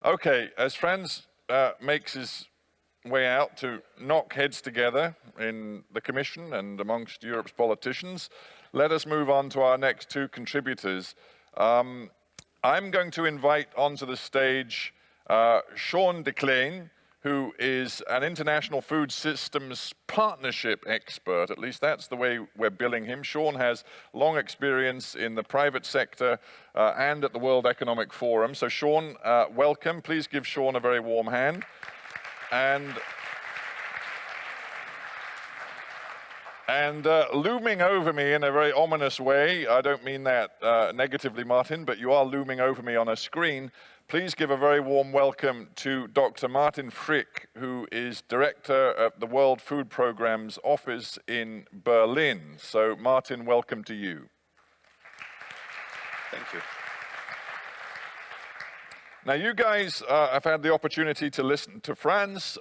Okay, as Franz makes his way out to knock heads together in the Commission and amongst Europe's politicians, let us move on to our next two contributors. I'm going to invite onto the stage Sean de Cleene, who is an international food systems partnership expert. At least that's the way we're billing him. Sean has long experience in the private sector and at the World Economic Forum. So Sean, welcome. Please give Sean a very warm hand. And looming over me in a very ominous way, I don't mean that negatively, Martin, but you are looming over me on a screen. Please give a very warm welcome to Dr. Martin Frick, who is director of the World Food Programme's office in Berlin. So, Martin, welcome to you. Thank you. Now, you guys have had the opportunity to listen to Franz.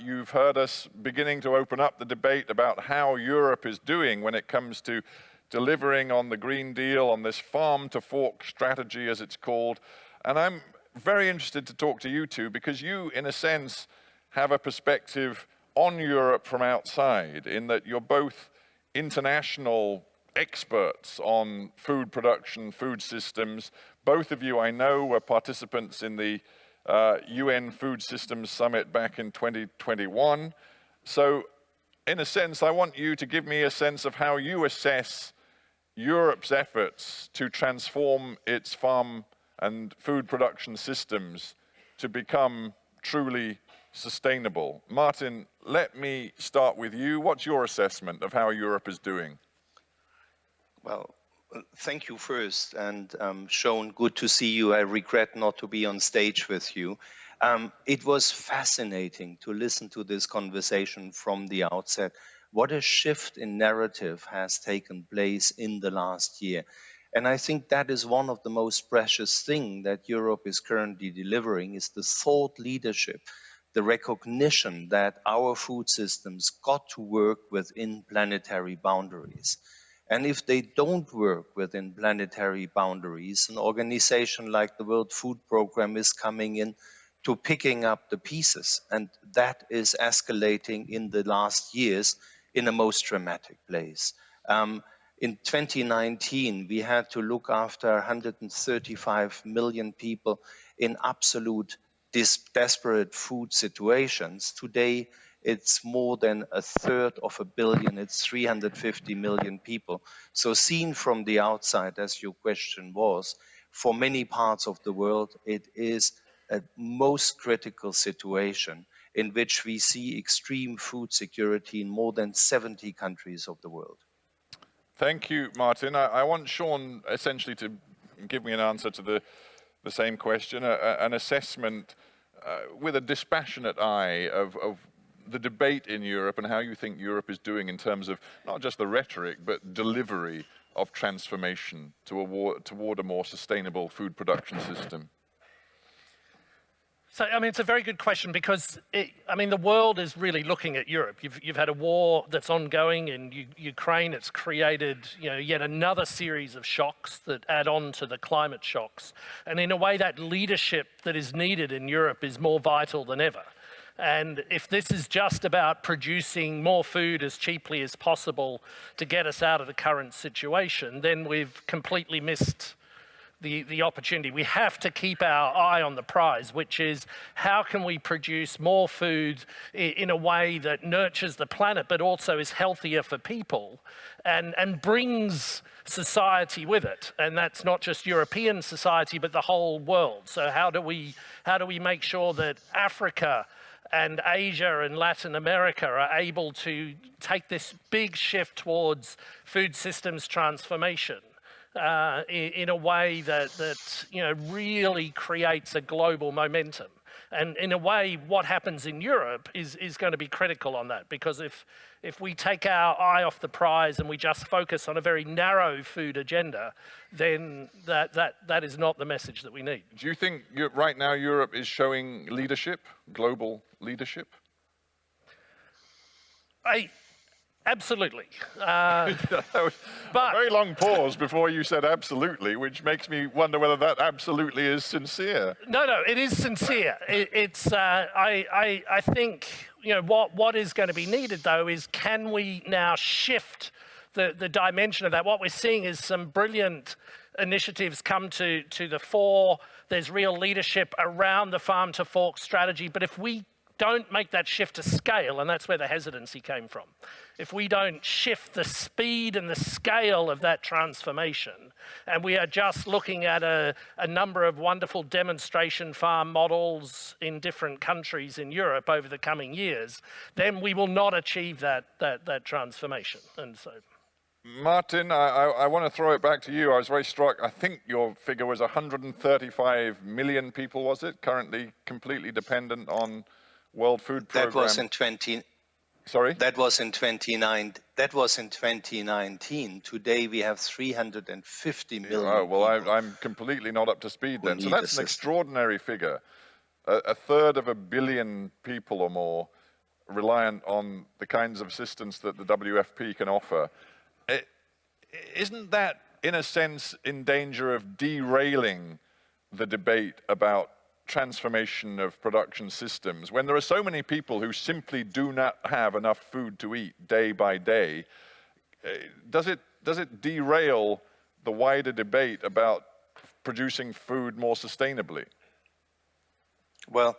You've heard us beginning to open up the debate about how Europe is doing when it comes to delivering on the Green Deal, on this farm-to-fork strategy, as it's called. And I'm very interested to talk to you two because you, in a sense, have a perspective on Europe from outside in that you're both international experts on food production, food systems. Both of you, I know, were participants in the UN Food Systems Summit back in 2021. So, in a sense, I want you to give me a sense of how you assess Europe's efforts to transform its farm and food production systems to become truly sustainable. Martin, let me start with you. What's your assessment of how Europe is doing? Well, thank you first, and Sean, good to see you. I regret not to be on stage with you. It was fascinating to listen to this conversation from the outset. What a shift in narrative has taken place in the last year. And I think that is one of the most precious things that Europe is currently delivering is the thought leadership, the recognition that our food systems got to work within planetary boundaries. And if they don't work within planetary boundaries, an organization like the World Food Programme is coming in to picking up the pieces. And that is escalating in the last years in a most dramatic place. In 2019, we had to look after 135 million people in absolute desperate food situations. Today, it's more than a third of a billion. It's 350 million people. So seen from the outside, as your question was, for many parts of the world, it is a most critical situation in which we see extreme food security in more than 70 countries of the world. Thank you, Martin. I want Sean essentially to give me an answer to the same question, an assessment with a dispassionate eye of the debate in Europe and how you think Europe is doing in terms of not just the rhetoric, but delivery of transformation toward a more sustainable food production system. So, I mean, it's a very good question because, the world is really looking at Europe. You've had a war that's ongoing in Ukraine. It's created, yet another series of shocks that add on to the climate shocks. And in a way, that leadership that is needed in Europe is more vital than ever. And if this is just about producing more food as cheaply as possible to get us out of the current situation, then we've completely missed the opportunity. We have to keep our eye on the prize, which is how can we produce more food in a way that nurtures the planet, but also is healthier for people and brings society with it. And that's not just European society, but the whole world. So how do we make sure that Africa and Asia and Latin America are able to take this big shift towards food systems transformation in a way that really creates a global momentum. And in a way, what happens in Europe is going to be critical on that, because if we take our eye off the prize and we just focus on a very narrow food agenda, then that is not the message that we need. Do you think right now Europe is showing leadership, global leadership? Absolutely. That was a very long pause before you said absolutely, which makes me wonder whether that absolutely is sincere. No, it is sincere. I think, what is going to be needed though is, can we now shift the dimension of that? What we're seeing is some brilliant initiatives come to the fore. There's real leadership around the farm to fork strategy, but if we don't make that shift to scale, and that's where the hesitancy came from. If we don't shift the speed and the scale of that transformation, and we are just looking at a number of wonderful demonstration farm models in different countries in Europe over the coming years, then we will not achieve that transformation. And so, Martin, I want to throw it back to you. I was very struck. I think your figure was 135 million people, was it? Currently completely dependent on World Food Programme. That was in 20. Sorry? That was in 29. That was in 2019. Today we have 350 million. Oh, well, I'm completely not up to speed then. So that's an extraordinary figure. A third of a billion people or more reliant on the kinds of assistance that the WFP can offer. Isn't that, in a sense, in danger of derailing the debate about transformation of production systems, when there are so many people who simply do not have enough food to eat day by day? Does it derail the wider debate about producing food more sustainably? Well,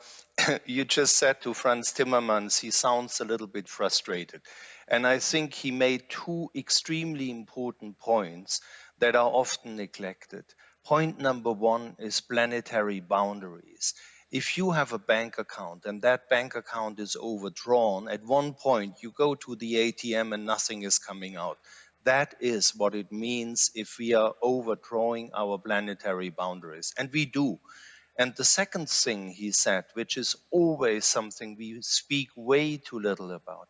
you just said to Franz Timmermans, he sounds a little bit frustrated. And I think he made two extremely important points that are often neglected. Point number one is planetary boundaries. If you have a bank account and that bank account is overdrawn, at one point you go to the ATM and nothing is coming out. That is what it means if we are overdrawing our planetary boundaries. And we do. And the second thing he said, which is always something we speak way too little about,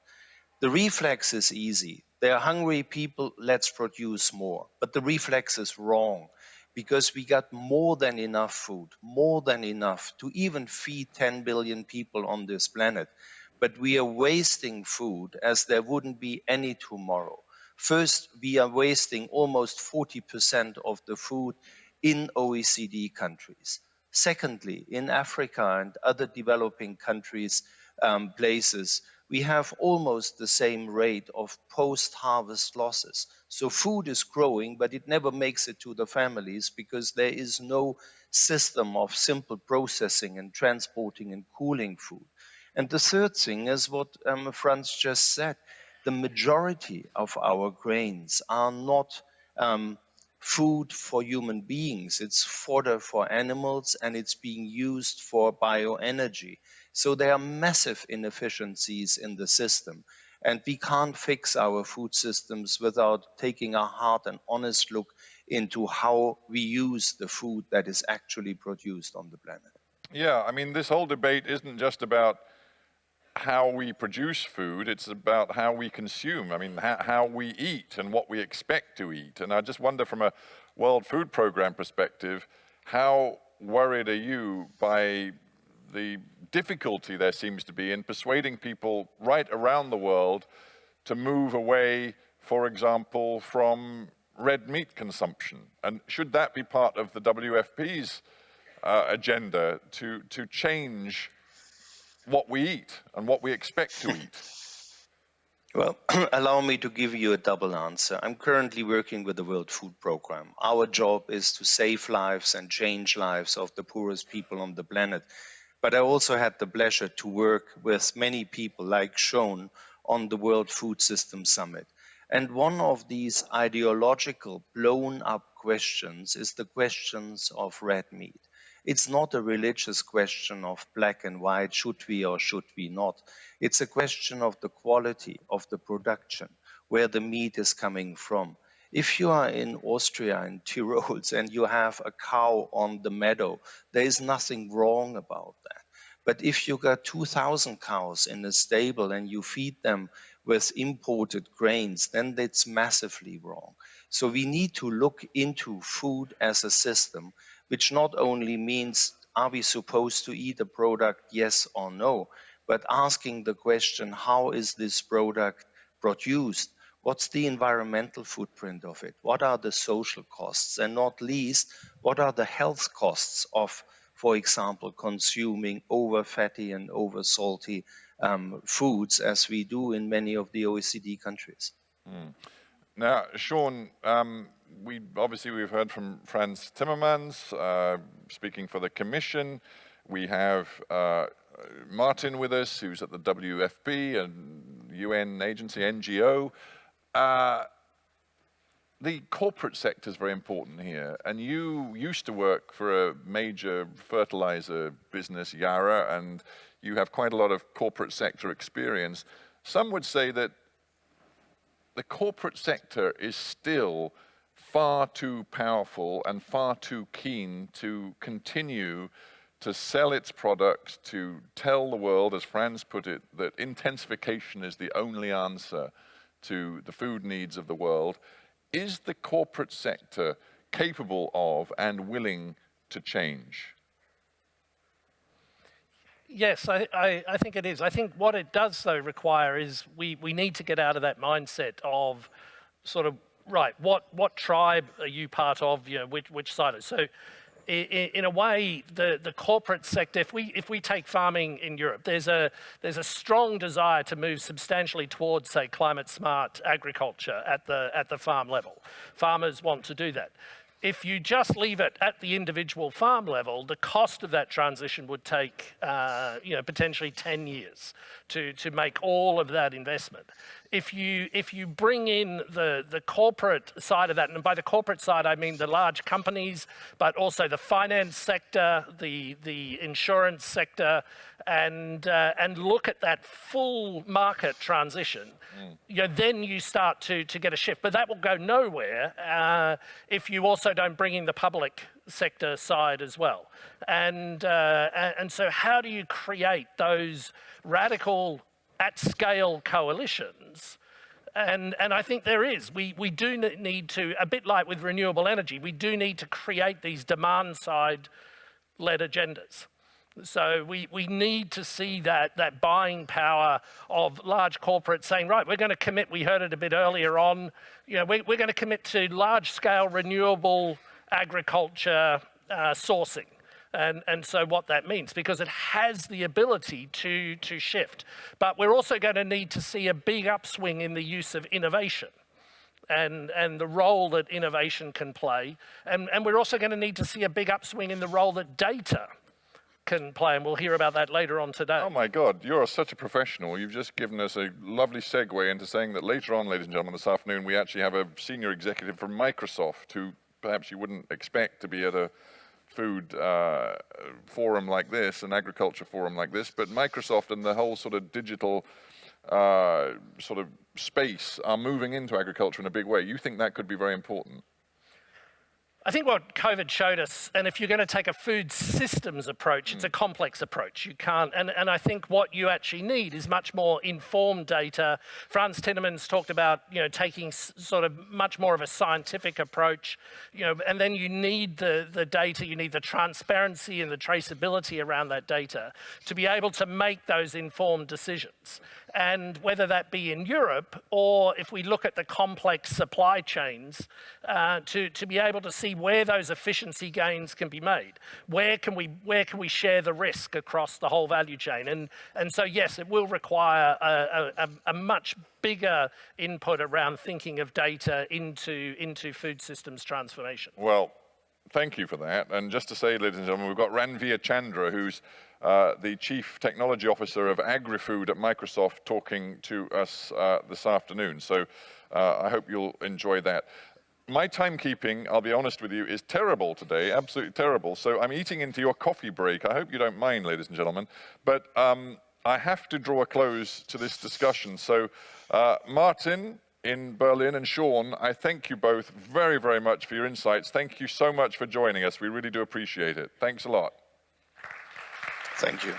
the reflex is easy. They are hungry people, let's produce more. But the reflex is wrong, because we got more than enough food, more than enough to even feed 10 billion people on this planet. But we are wasting food as there wouldn't be any tomorrow. First, we are wasting almost 40% of the food in OECD countries. Secondly, in Africa and other developing countries, places, we have almost the same rate of post-harvest losses. So food is growing, but it never makes it to the families because there is no system of simple processing and transporting and cooling food. And the third thing is what Franz just said. The majority of our grains are not food for human beings. It's fodder for animals, and it's being used for bioenergy. So there are massive inefficiencies in the system. And we can't fix our food systems without taking a hard and honest look into how we use the food that is actually produced on the planet. Yeah, I mean, this whole debate isn't just about how we produce food, it's about how we consume. I mean, how we eat and what we expect to eat. And I just wonder, from a World Food Programme perspective, how worried are you by the difficulty there seems to be in persuading people right around the world to move away, for example, from red meat consumption? And should that be part of the WFP's agenda to change what we eat and what we expect to eat? Well, allow me to give you a double answer. I'm currently working with the World Food Programme. Our job is to save lives and change lives of the poorest people on the planet. But I also had the pleasure to work with many people, like shown on the World Food System Summit. And one of these ideological, blown up questions is the questions of red meat. It's not a religious question of black and white, should we or should we not. It's a question of the quality of the production, where the meat is coming from. If you are in Austria and Tyrol and you have a cow on the meadow, there is nothing wrong about that. But if you got 2,000 cows in a stable and you feed them with imported grains, then that's massively wrong. So we need to look into food as a system, which not only means, are we supposed to eat a product, yes or no, but asking the question, how is this product produced, what's the environmental footprint of it? What are the social costs? And not least, what are the health costs of, for example, consuming over fatty and over salty foods, as we do in many of the OECD countries? Now, Sean, we've heard from Frans Timmermans speaking for the Commission. We have Martin with us, who's at the WFP, a UN agency, NGO. The corporate sector is very important here, and you used to work for a major fertilizer business, Yara, and you have quite a lot of corporate sector experience. Some would say that the corporate sector is still far too powerful and far too keen to continue to sell its products, to tell the world, as Frans put it, that intensification is the only answer to the food needs of the world. Is the corporate sector capable of and willing to change? Yes, I think it is. I think what it does, though, require is we need to get out of that mindset of sort of, right, what tribe are you part of, you know, which side? So in a way, the corporate sector, if we take farming in Europe, there's a strong desire to move substantially towards, say, climate smart agriculture at the farm level. Farmers want to do that. If you just leave it at the individual farm level, the cost of that transition would take, potentially 10 years to make all of that investment. If you bring in the corporate side of that, and by the corporate side I mean the large companies, but also the finance sector, the insurance sector, and look at that full market transition, then you start to get a shift. But that will go nowhere if you also don't bring in the public sector side as well. And so how do you create those radical at-scale coalitions? And I think there is. We do need to, a bit like with renewable energy, we do need to create these demand-side-led agendas. So we need to see that buying power of large corporates saying, right, we're going to commit, we heard it a bit earlier on, we're going to commit to large-scale renewable agriculture sourcing. And so what that means, because it has the ability to shift. But we're also going to need to see a big upswing in the use of innovation and the role that innovation can play. And we're also going to need to see a big upswing in the role that data can play, and we'll hear about that later on today. Oh my God, you're such a professional. You've just given us a lovely segue into saying that later on, ladies and gentlemen, this afternoon, we actually have a senior executive from Microsoft who perhaps you wouldn't expect to be at a food forum like this, an agriculture forum like this, but Microsoft and the whole sort of digital sort of space are moving into agriculture in a big way. You think that could be very important? I think what COVID showed us, and if you're going to take a food systems approach, it's a complex approach. You can't, and I think what you actually need is much more informed data. Frans Timmermans talked about, taking sort of much more of a scientific approach, and then you need the data, you need the transparency and the traceability around that data to be able to make those informed decisions. And whether that be in Europe or if we look at the complex supply chains, to be able to see where those efficiency gains can be made, where can we share the risk across the whole value chain, and so yes, it will require a much bigger input around thinking of data into food systems transformation. Well, thank you for that. And just to say, ladies and gentlemen, we've got Ranveer Chandra, who's the Chief Technology Officer of Agri-Food at Microsoft, talking to us this afternoon. So I hope you'll enjoy that. My timekeeping, I'll be honest with you, is terrible today, absolutely terrible. So I'm eating into your coffee break. I hope you don't mind, ladies and gentlemen. But I have to draw a close to this discussion. So Martin in Berlin and Sean, I thank you both very, very much for your insights. Thank you so much for joining us. We really do appreciate it. Thanks a lot. Thank you.